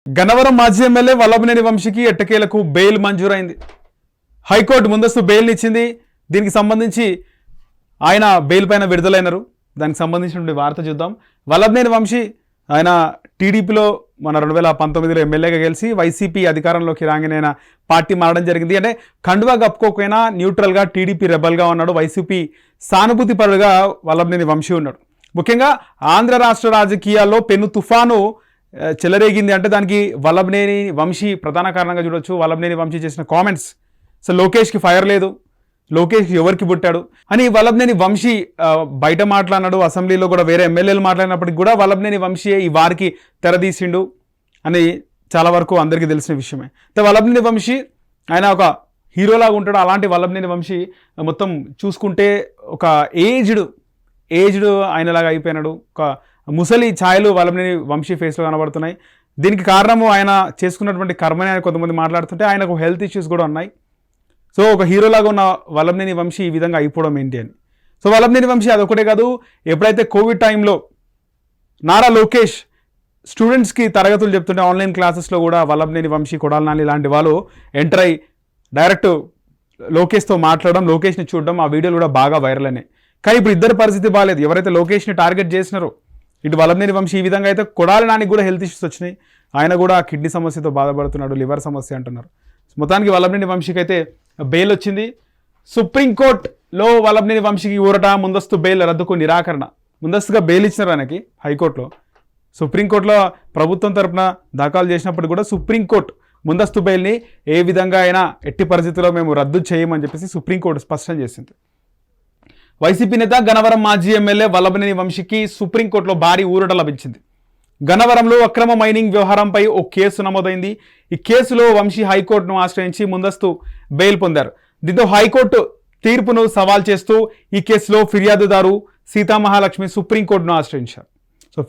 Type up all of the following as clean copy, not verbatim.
గన్నవరం మాజీ ఎమ్మెల్యే వల్లభనేని వంశీకి ఎట్టకేలకు బెయిల్ మంజూరైంది. హైకోర్టు ముందస్తు బెయిల్ ఇచ్చింది. దీనికి సంబంధించి ఆయన బెయిల్ పైన విడుదలైనారు. దానికి సంబంధించినటువంటి వార్త చూద్దాం. వల్లభనేని వంశీ ఆయన టీడీపీలో మన 2019లో ఎమ్మెల్యేగా గెలిచి వైసీపీ అధికారంలోకి రాగానే ఆయన పార్టీ మారడం జరిగింది. అంటే కండువా కప్పుకోకపోయినా న్యూట్రల్గా టీడీపీ రెబల్గా ఉన్నాడు. వైసీపీ సానుభూతి పరుడుగా వల్లభనేని వంశీ ఉన్నాడు. ముఖ్యంగా ఆంధ్ర రాష్ట్ర రాజకీయాల్లో పెను తుఫాను చెలరేగింది అంటే దానికి వల్లభనేని వంశీ ప్రధాన కారణంగా చూడొచ్చు. వల్లభనేని వంశీ చేసిన కామెంట్స్, అసలు లోకేష్కి ఫైర్ లేదు, లోకేష్ ఎవరికి పుట్టాడు అని వల్లభనేని వంశీ బయట మాట్లాడినాడు. అసెంబ్లీలో కూడా వేరే ఎమ్మెల్యేలు మాట్లాడినప్పటికీ కూడా వల్లభనేని వంశీ ఈ వారికి తెరదీసిండు అని చాలా వరకు అందరికీ తెలిసిన విషయమే. వల్లభనేని వంశీ ఆయన ఒక హీరోలాగా ఉంటాడు. అలాంటి వల్లభనేని వంశీ మొత్తం చూసుకుంటే ఒక ఏజ్డ్ ఆయనలాగా అయిపోయినాడు. ఒక ముసలి ఛాయలు వల్లభనేని వంశీ ఫేస్లో కనబడుతున్నాయి. దీనికి కారణము ఆయన చేసుకున్నటువంటి కర్మని ఆయన కొంతమంది మాట్లాడుతుంటే ఆయనకు హెల్త్ ఇష్యూస్ కూడా ఉన్నాయి. సో ఒక హీరోలాగా ఉన్న వల్లభనేని వంశీ ఈ విధంగా అయిపోవడం ఏంటి అని. సో వల్లభనేని వంశీ అదొకటే కాదు, ఎప్పుడైతే కోవిడ్ టైంలో నారా లోకేష్ స్టూడెంట్స్కి తరగతులు చెప్తుంటే ఆన్లైన్ క్లాసెస్లో కూడా వల్లభనేని వంశీ, కొడాలి నాని లాంటి వాళ్ళు ఎంటర్ అయ్యి డైరెక్ట్ లోకేష్తో మాట్లాడడం, లోకేష్ని చూడడం, ఆ వీడియోలు కూడా బాగా వైరల్ అయినాయి. కానీ ఇప్పుడు ఇద్దరి పరిస్థితి బాగాలేదు. ఎవరైతే లోకేష్ని టార్గెట్ చేసినారో ఇటు వల్లభనేని వంశీ ఈ విధంగా అయితే కొడాలి నానికి కూడా హెల్త్ ఇష్యూస్ వచ్చినాయి. ఆయన కూడా కిడ్నీ సమస్యతో బాధపడుతున్నాడు, లివర్ సమస్య అంటున్నారు. మొత్తానికి వల్లభనేని వంశీకి అయితే బెయిల్ వచ్చింది. సుప్రీంకోర్టులో వల్లభనేని వంశీకి ఊరట, ముందస్తు బెయిల్ రద్దుకు నిరాకరణ. ముందస్తుగా బెయిల్ ఇచ్చినారు ఆయనకి హైకోర్టులో. సుప్రీంకోర్టులో ప్రభుత్వం తరపున దాఖలు చేసినప్పుడు కూడా సుప్రీంకోర్టు ముందస్తు బెయిల్ని ఏ విధంగా అయినా ఎట్టి పరిస్థితుల్లో మేము రద్దు చేయమని చెప్పేసి సుప్రీంకోర్టు స్పష్టం చేసింది. వైసీపీ నేత గన్నవరం మాజీ ఎమ్మెల్యే వల్లభనేని వంశీకి సుప్రీంకోర్టులో భారీ ఊరట లభించింది. గన్నవరంలో అక్రమ మైనింగ్ వ్యవహారంపై ఓ కేసు నమోదైంది. ఈ కేసులో వంశీ హైకోర్టును ఆశ్రయించి ముందస్తు బెయిల్ పొందారు. దీంతో హైకోర్టు తీర్పును సవాల్ చేస్తూ ఈ కేసులో ఫిర్యాదుదారు సీతామహాలక్ష్మి సుప్రీంకోర్టును ఆశ్రయించారు. సో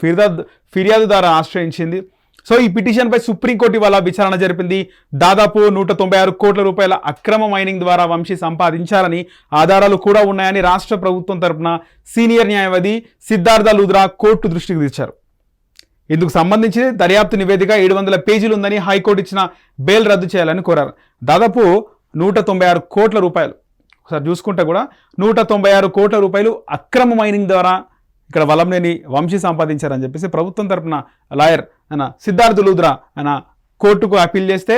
ఫిర్యాదుదారు ఆశ్రయించింది. సో ఈ పిటిషన్పై సుప్రీంకోర్టు ఇవాళ విచారణ జరిపింది. దాదాపు 196 కోట్ల రూపాయల అక్రమ మైనింగ్ ద్వారా వంశీ సంపాదించాలని ఆధారాలు కూడా ఉన్నాయని రాష్ట్ర ప్రభుత్వం తరపున సీనియర్ న్యాయవాది సిద్ధార్థ లూద్రా కోర్టు దృష్టికి తెచ్చారు. ఇందుకు సంబంధించి దర్యాప్తు నివేదిక 700 పేజీలు ఉందని హైకోర్టు ఇచ్చిన బెయిల్ రద్దు చేయాలని కోరారు. దాదాపు 196 కోట్ల రూపాయలు ఒకసారి చూసుకుంటే కూడా 196 కోట్ల రూపాయలు అక్రమ మైనింగ్ ద్వారా ఇక్కడ వల్లభనేని వంశీ సంపాదించారని చెప్పేసి ప్రభుత్వం తరపున లాయర్ ఆయన సిద్ధార్థ లూద్రా ఆయన కోర్టుకు అప్పీల్ చేస్తే,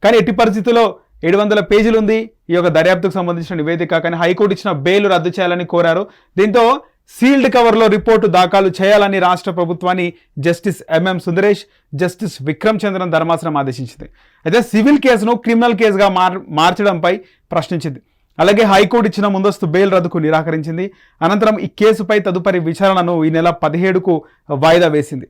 కానీ ఎట్టి పరిస్థితుల్లో 700 పేజీలు ఉంది ఈ యొక్క దర్యాప్తుకు సంబంధించిన నివేదిక, కానీ హైకోర్టు ఇచ్చిన బెయిల్ రద్దు చేయాలని కోరారు. దీంతో సీల్డ్ కవర్లో రిపోర్టు దాఖలు చేయాలని రాష్ట్ర ప్రభుత్వాన్ని justice MM Sundaresh, justice Vikram Chandran ధర్మాసనం ఆదేశించింది. అయితే సివిల్ కేసును క్రిమినల్ కేసుగా మార్చడంపై ప్రశ్నించింది. అలాగే హైకోర్టు ఇచ్చిన ముందస్తు బెయిల్ రద్దుకు నిరాకరించింది. అనంతరం ఈ కేసుపై తదుపరి విచారణను ఈ నెల 17కు వాయిదా వేసింది.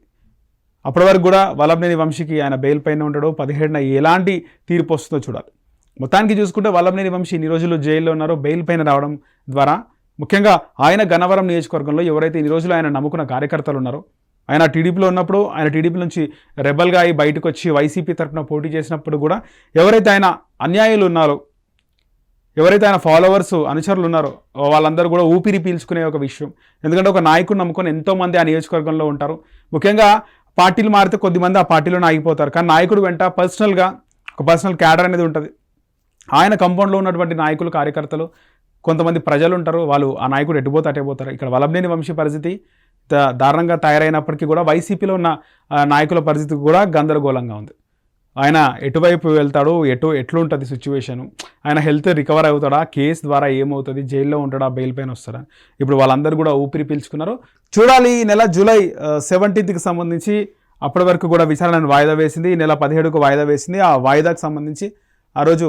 అప్పటి వరకు కూడా వల్లభనేని వంశీకి ఆయన బెయిల్ పైన ఉంటాడు. 17న ఎలాంటి తీర్పు వస్తుందో చూడాలి. మొత్తానికి చూసుకుంటే వల్లభనేని వంశీ ఇన్ని రోజులు జైల్లో ఉన్నారో బెయిల్ పైన రావడం ద్వారా ముఖ్యంగా ఆయన గన్నవరం నియోజకవర్గంలో ఎవరైతే ఇన్ని రోజులు ఆయన నమ్ముకున్న కార్యకర్తలు ఉన్నారో, ఆయన టీడీపీలో ఉన్నప్పుడు ఆయన టీడీపీ నుంచి రెబల్గా అయి బయటకు వచ్చి వైసీపీ తరఫున పోటీ చేసినప్పుడు కూడా ఎవరైతే ఆయన అన్యాయులు ఉన్నారో, ఎవరైతే ఆయన ఫాలోవర్స్ అనుచరులు ఉన్నారో వాళ్ళందరూ కూడా ఊపిరి పీల్చుకునే ఒక విషయం. ఎందుకంటే ఒక నాయకుడు నమ్ముకొని ఎంతోమంది ఆ నియోజకవర్గంలో ఉంటారు. ముఖ్యంగా పార్టీలు మారితే కొద్దిమంది ఆ పార్టీలోనే ఆగిపోతారు, కానీ నాయకుడు వెంట పర్సనల్గా ఒక పర్సనల్ క్యాడర్ అనేది ఉంటుంది. ఆయన కంపౌండ్లో ఉన్నటువంటి నాయకులు, కార్యకర్తలు, కొంతమంది ప్రజలు ఉంటారు, వాళ్ళు ఆ నాయకుడు ఎటుపోతే అటేపోతారు. ఇక్కడ వల్లభనేని వంశీ పరిస్థితి దారుణంగా తయారైనప్పటికీ కూడా వైసీపీలో ఉన్న నాయకుల పరిస్థితి కూడా గందరగోళంగా ఉంది. ఆయన ఎటువైపు వెళ్తాడు, ఎట్లుంటుంది సిచ్యువేషను, ఆయన హెల్త్ రికవర్ అవుతాడా, కేసు ద్వారా ఏమవుతుంది, జైల్లో ఉంటాడా, బెయిల్ పైన వస్తాడా, ఇప్పుడు వాళ్ళందరూ కూడా ఊపిరి పీల్చుకున్నారు. చూడాలి. ఈ నెల జూలై 17కి సంబంధించి అప్పటి వరకు కూడా విచారణను వాయిదా వేసింది. ఈ నెల 17కు వాయిదా వేసింది. ఆ వాయిదాకు సంబంధించి ఆ రోజు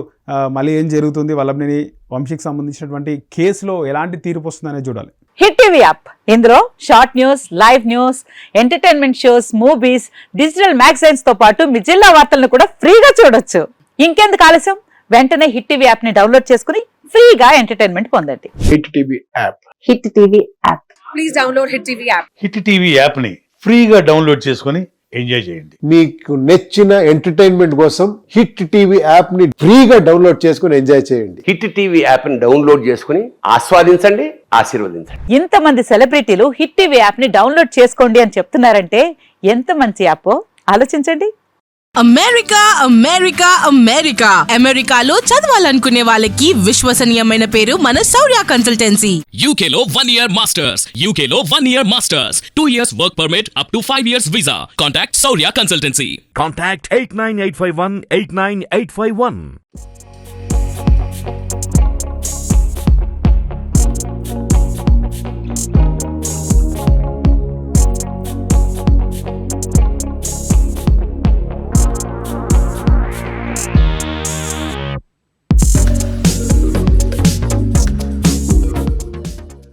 మళ్ళీ ఏం జరుగుతుంది, వల్లభనేని వంశీకి సంబంధించినటువంటి కేసులో ఎలాంటి తీర్పు వస్తుందనేది చూడాలి. హిట్ టీవీ యాప్, ఇందులో short news, live news, entertainment shows, movies, digital magazines తో పాటు మీ జిల్లా వార్తలను కూడా ఫ్రీగా చూడొచ్చు. ఇంకెందుకు ఆలస్యం, వెంటనే హిట్ టీవీ యాప్ ని డౌన్లోడ్ చేసుకుని ఫ్రీగా ఎంటర్టైన్మెంట్ పొందండి. Hit TV app. Hit TV app. Please download hit TV app. Hit TV app ని ఫ్రీగా డౌన్లోడ్ చేసుకుని ఎంజాయ్ చేయండి. మీకు నచ్చిన ఎంటర్టైన్మెంట్ కోసం హిట్ టీవీ యాప్ ని ఫ్రీగా డౌన్లోడ్ చేసుకుని ఎంజాయ్ చేయండి. హిట్ టీవీ యాప్ ని డౌన్లోడ్ చేసుకుని ఆస్వాదించండి, ఆశీర్వదించండి. ఇంతమంది సెలబ్రిటీలు హిట్ టీవీ యాప్ ని డౌన్లోడ్ చేసుకోండి అని చెప్తున్నారంటే ఎంత మంచి యాప్ ఆలోచించండి. అమెరికా అమెరికా అమెరికా అమెరికాలో చదవాలనుకునే వాళ్ళకి విశ్వసనీయమైన పేరు మన శౌర్య consultancy. UK Law 1 Year Masters. UK Law 1 Year Masters. 2 years work permit up to 5 years visa. Contact Saurya Consultancy. Contact 89851 89851.